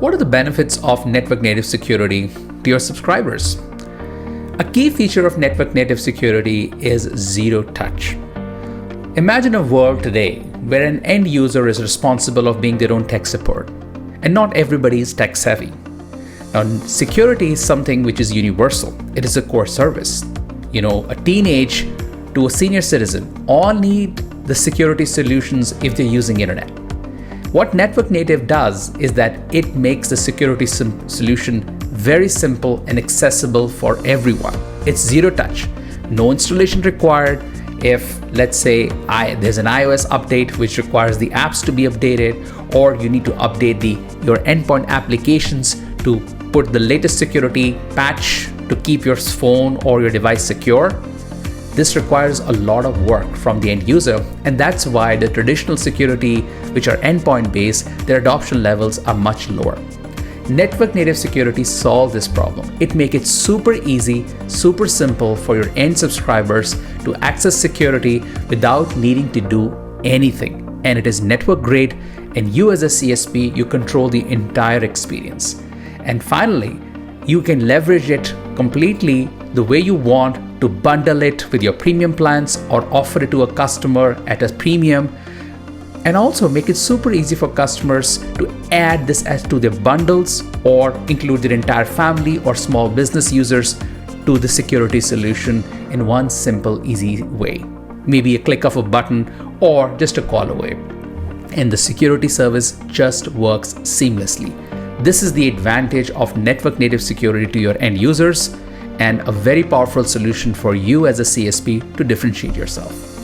What are the benefits of network native security to your subscribers? A key feature of network native security is zero touch. Imagine a world today where an end user is responsible of being their own tech support, and not everybody is tech savvy. Now, security is something which is universal. It is a core service. A teenage to a senior citizen all need the security solutions if they're using internet. What network native does is that it makes the security solution very simple and accessible for everyone. It's zero touch, no installation required. If, let's say, there's an iOS update which requires the apps to be updated, or you need to update your endpoint applications to put the latest security patch to keep your phone or your device secure, this requires a lot of work from the end user, and that's why the traditional security, which are endpoint based, their adoption levels are much lower. Network native security solves this problem. It makes it super easy, super simple for your end subscribers to access security without needing to do anything. And it is network grade, and you as a CSP, you control the entire experience. And finally, you can leverage it completely the way you want to bundle it with your premium plans or offer it to a customer at a premium, and also make it super easy for customers to add this as to their bundles or include their entire family or small business users to the security solution in one simple, easy way. Maybe a click of a button or just a call away. And the security service just works seamlessly. This is the advantage of network native security to your end users, and a very powerful solution for you as a CSP to differentiate yourself.